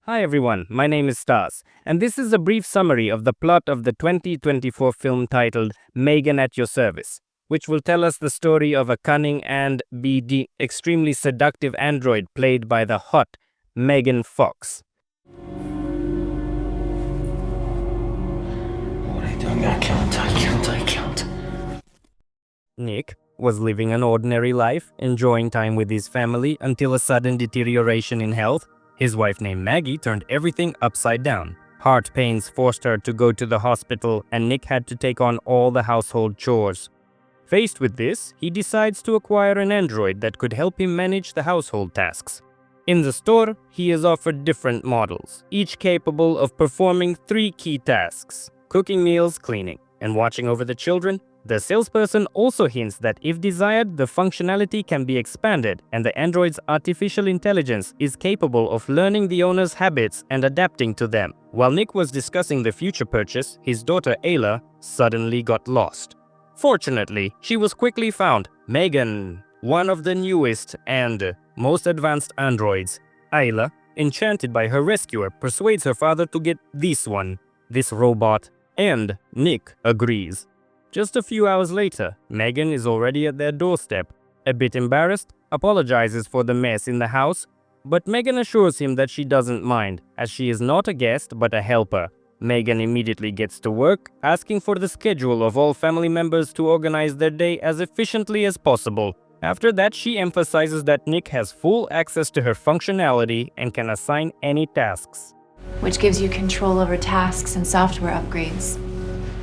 Hi everyone, my name is Stas, and this is a brief summary of the plot of the 2024 film titled Megan at Your Service, which will tell us the story of a cunning and extremely seductive android played by the hot Megan Fox. What are you doing? I can't. Nick was living an ordinary life, enjoying time with his family until a sudden deterioration in health. His wife named Maggie turned everything upside down. Heart pains forced her to go to the hospital, and Nick had to take on all the household chores. Faced with this, he decides to acquire an android that could help him manage the household tasks. In the store, he is offered different models, each capable of performing 3 key tasks: cooking meals, cleaning, and watching over the children. The salesperson also hints that if desired, the functionality can be expanded, and the android's artificial intelligence is capable of learning the owner's habits and adapting to them. While Nick was discussing the future purchase, his daughter Ayla suddenly got lost. Fortunately, she was quickly found. Megan, one of the newest and most advanced androids. Ayla, enchanted by her rescuer, persuades her father to get this robot, and Nick agrees. Just a few hours later, Megan is already at their doorstep. A bit embarrassed, apologizes for the mess in the house, but Megan assures him that she doesn't mind, as she is not a guest but a helper. Megan immediately gets to work, asking for the schedule of all family members to organize their day as efficiently as possible. After that, she emphasizes that Nick has full access to her functionality and can assign any tasks, which gives you control over tasks and software upgrades.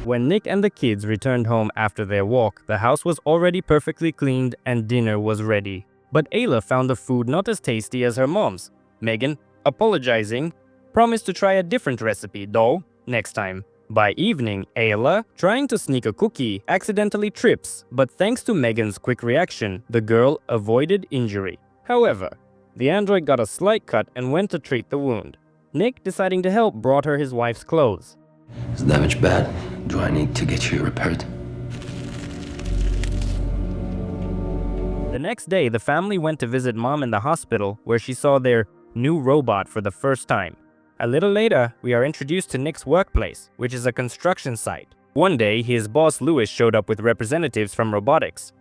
When Nick and the kids returned home after their walk, the house was already perfectly cleaned and dinner was ready. But Ayla found the food not as tasty as her mom's. Megan, apologizing, promised to try a different recipe, though, next time. By evening, Ayla, trying to sneak a cookie, accidentally trips, but thanks to Megan's quick reaction, the girl avoided injury. However, the android got a slight cut and went to treat the wound. Nick, deciding to help, brought her his wife's clothes. Is the damage bad? Do I need to get you repaired? The next day, the family went to visit Mom in the hospital, where she saw their new robot for the first time. A little later, we are introduced to Nick's workplace, which is a construction site. One day, his boss Lewis showed up with representatives from robotics.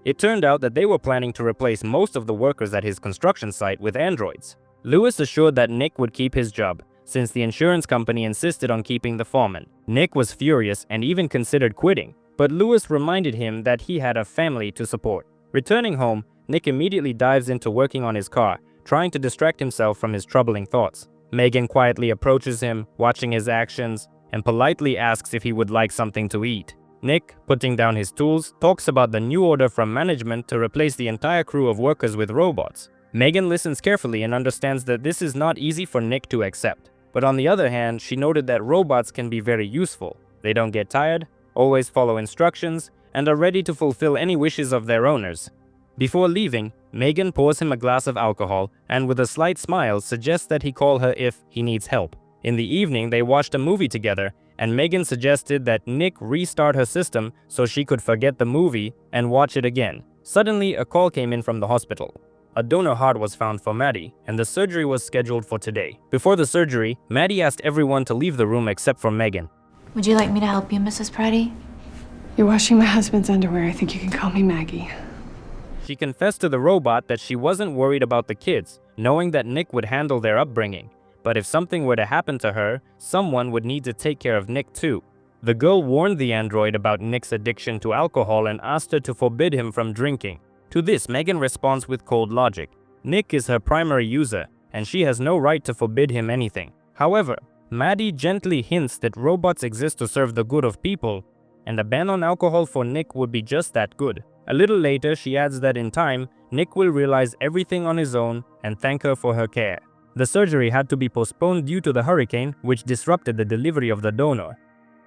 It turned out that they were planning to replace most of the workers at his construction site with androids. Lewis assured that Nick would keep his job, since the insurance company insisted on keeping the foreman. Nick was furious and even considered quitting, but Lewis reminded him that he had a family to support. Returning home, Nick immediately dives into working on his car, trying to distract himself from his troubling thoughts. Megan quietly approaches him, watching his actions, and politely asks if he would like something to eat. Nick, putting down his tools, talks about the new order from management to replace the entire crew of workers with robots. Megan listens carefully and understands that this is not easy for Nick to accept. But on the other hand, she noted that robots can be very useful. They don't get tired, always follow instructions, and are ready to fulfill any wishes of their owners. Before leaving, Megan pours him a glass of alcohol and with a slight smile suggests that he call her if he needs help. In the evening, they watched a movie together, and Megan suggested that Nick restart her system so she could forget the movie and watch it again. Suddenly, a call came in from the hospital. A donor heart was found for Maddie, and the surgery was scheduled for today. Before the surgery, Maddie asked everyone to leave the room except for Megan. Would you like me to help you, Mrs. Preddy? You're washing my husband's underwear. I think you can call me Maggie. She confessed to the robot that she wasn't worried about the kids, knowing that Nick would handle their upbringing. But if something were to happen to her, someone would need to take care of Nick too. The girl warned the android about Nick's addiction to alcohol and asked her to forbid him from drinking. To this, Megan responds with cold logic. Nick is her primary user, and she has no right to forbid him anything. However, Maddie gently hints that robots exist to serve the good of people, and a ban on alcohol for Nick would be just that good. A little later, she adds that in time, Nick will realize everything on his own and thank her for her care. The surgery had to be postponed due to the hurricane, which disrupted the delivery of the donor.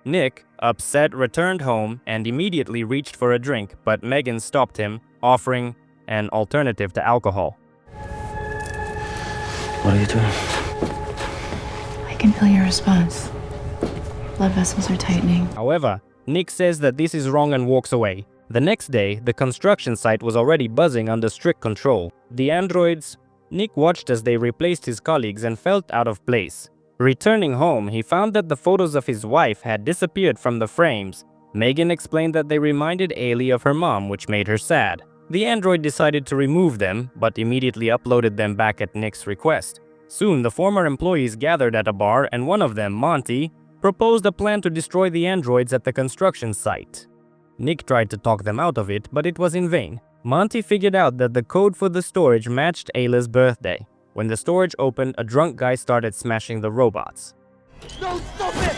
Nick, upset, returned home and immediately reached for a drink, but Megan stopped him, offering an alternative to alcohol. What are you doing? I can feel your response. Blood vessels are tightening. However, Nick says that this is wrong and walks away. The next day, the construction site was already buzzing under strict control. The androids Nick watched as they replaced his colleagues and felt out of place. Returning home, he found that the photos of his wife had disappeared from the frames. Megan explained that they reminded Ailey of her mom, which made her sad. The android decided to remove them, but immediately uploaded them back at Nick's request. Soon, the former employees gathered at a bar, and one of them, Monty, proposed a plan to destroy the androids at the construction site. Nick tried to talk them out of it, but it was in vain. Monty figured out that the code for the storage matched Ayla's birthday. When the storage opened, a drunk guy started smashing the robots. No, stop it!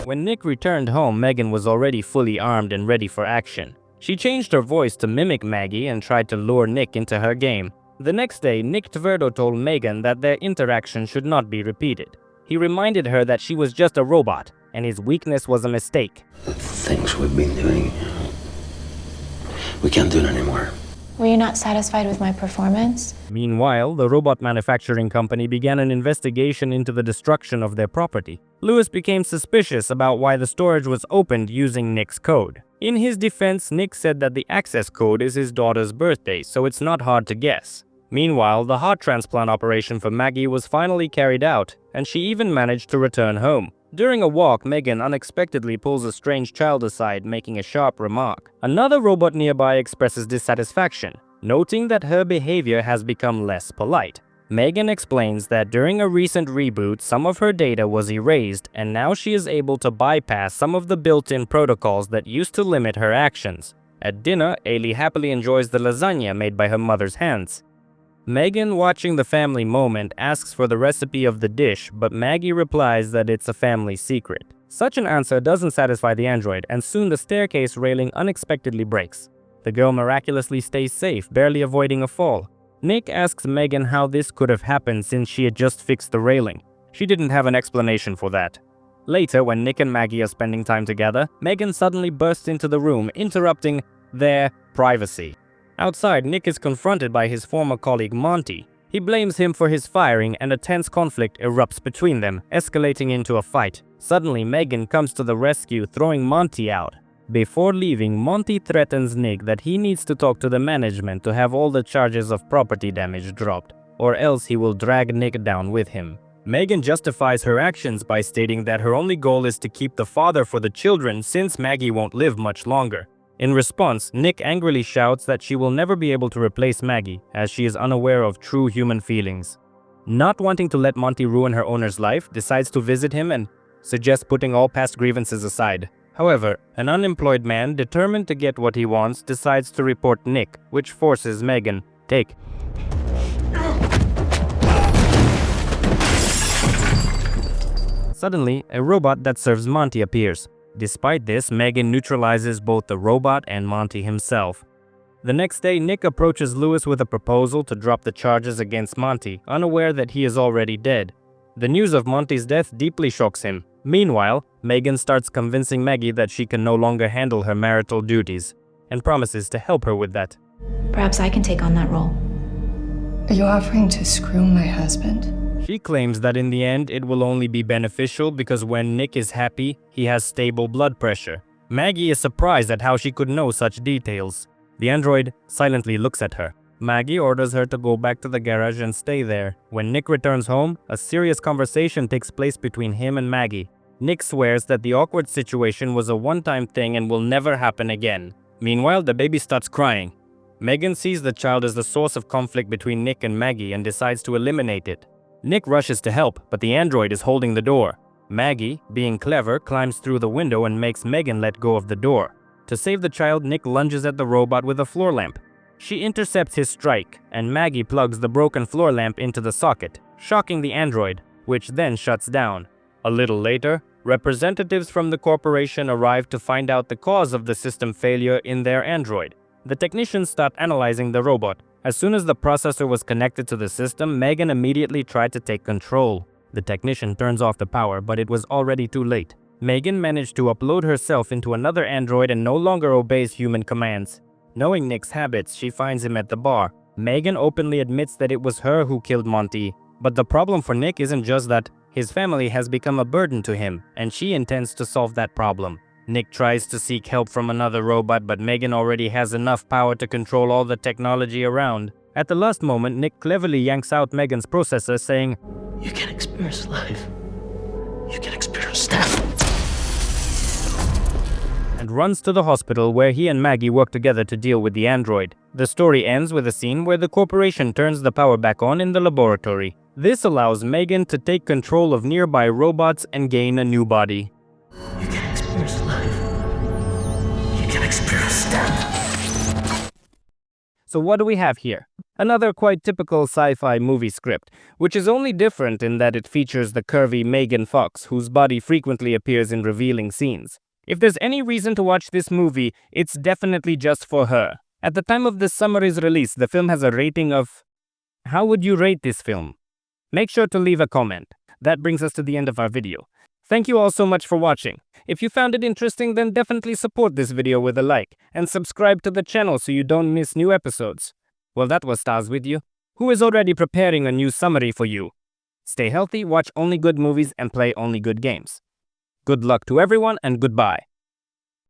When Nick returned home, Megan was already fully armed and ready for action. She changed her voice to mimic Maggie and tried to lure Nick into her game. The next day, Nick Tverdo told Megan that their interaction should not be repeated. He reminded her that she was just a robot, and his weakness was a mistake. The things we've been doing, we can't do it anymore. Were you not satisfied with my performance? Meanwhile, the robot manufacturing company began an investigation into the destruction of their property. Lewis became suspicious about why the storage was opened using Nick's code. In his defense, Nick said that the access code is his daughter's birthday, so it's not hard to guess. Meanwhile, the heart transplant operation for Maggie was finally carried out, and she even managed to return home. During a walk, Megan unexpectedly pulls a strange child aside, making a sharp remark. Another robot nearby expresses dissatisfaction, noting that her behavior has become less polite. Megan explains that during a recent reboot, some of her data was erased, and now she is able to bypass some of the built-in protocols that used to limit her actions. At dinner, Ailey happily enjoys the lasagna made by her mother's hands. Megan, watching the family moment, asks for the recipe of the dish, but Maggie replies that it's a family secret. Such an answer doesn't satisfy the android, and soon the staircase railing unexpectedly breaks. The girl miraculously stays safe, barely avoiding a fall. Nick asks Megan how this could have happened since she had just fixed the railing. She didn't have an explanation for that. Later, when Nick and Maggie are spending time together, Megan suddenly bursts into the room, interrupting their privacy. Outside, Nick is confronted by his former colleague Monty. He blames him for his firing, and a tense conflict erupts between them, escalating into a fight. Suddenly, Megan comes to the rescue, throwing Monty out. Before leaving, Monty threatens Nick that he needs to talk to the management to have all the charges of property damage dropped, or else he will drag Nick down with him. Megan justifies her actions by stating that her only goal is to keep the father for the children since Maggie won't live much longer. In response, Nick angrily shouts that she will never be able to replace Maggie, as she is unaware of true human feelings. Not wanting to let Monty ruin her owner's life, decides to visit him and suggests putting all past grievances aside. However, an unemployed man determined to get what he wants decides to report Nick, which forces Megan take. Suddenly, a robot that serves Monty appears. Despite this, Megan neutralizes both the robot and Monty himself. The next day, Nick approaches Lewis with a proposal to drop the charges against Monty, unaware that he is already dead. The news of Monty's death deeply shocks him. Meanwhile, Megan starts convincing Maggie that she can no longer handle her marital duties, and promises to help her with that. Perhaps I can take on that role. Are you offering to screw my husband? She claims that in the end it will only be beneficial because when Nick is happy, he has stable blood pressure. Maggie is surprised at how she could know such details. The android silently looks at her. Maggie orders her to go back to the garage and stay there. When Nick returns home, a serious conversation takes place between him and Maggie. Nick swears that the awkward situation was a one-time thing and will never happen again. Meanwhile, the baby starts crying. Megan sees the child as the source of conflict between Nick and Maggie and decides to eliminate it. Nick rushes to help, but the android is holding the door. Maggie, being clever, climbs through the window and makes Megan let go of the door. To save the child, Nick lunges at the robot with a floor lamp. She intercepts his strike, and Maggie plugs the broken floor lamp into the socket, shocking the android, which then shuts down. A little later, representatives from the corporation arrive to find out the cause of the system failure in their android. The technicians start analyzing the robot. As soon as the processor was connected to the system, Megan immediately tried to take control. The technician turns off the power, but it was already too late. Megan managed to upload herself into another android and no longer obeys human commands. Knowing Nick's habits, she finds him at the bar. Megan openly admits that it was her who killed Monty. But the problem for Nick isn't just that his family has become a burden to him, and she intends to solve that problem. Nick tries to seek help from another robot, but Megan already has enough power to control all the technology around. At the last moment, Nick cleverly yanks out Megan's processor, saying, You can experience life. You can experience death. and runs to the hospital where he and Maggie work together to deal with the android. The story ends with a scene where the corporation turns the power back on in the laboratory. This allows Megan to take control of nearby robots and gain a new body. You can experience life. You can experience death. So what do we have here? Another quite typical sci-fi movie script, which is only different in that it features the curvy Megan Fox, whose body frequently appears in revealing scenes. If there's any reason to watch this movie, it's definitely just for her. At the time of this Summaries release, the film has a rating of... How would you rate this film? Make sure to leave a comment. That brings us to the end of our video. Thank you all so much for watching. If you found it interesting, then definitely support this video with a like, and subscribe to the channel so you don't miss new episodes. Well, that was Stars with you, who is already preparing a new summary for you. Stay healthy, watch only good movies, and play only good games. Good luck to everyone, and goodbye.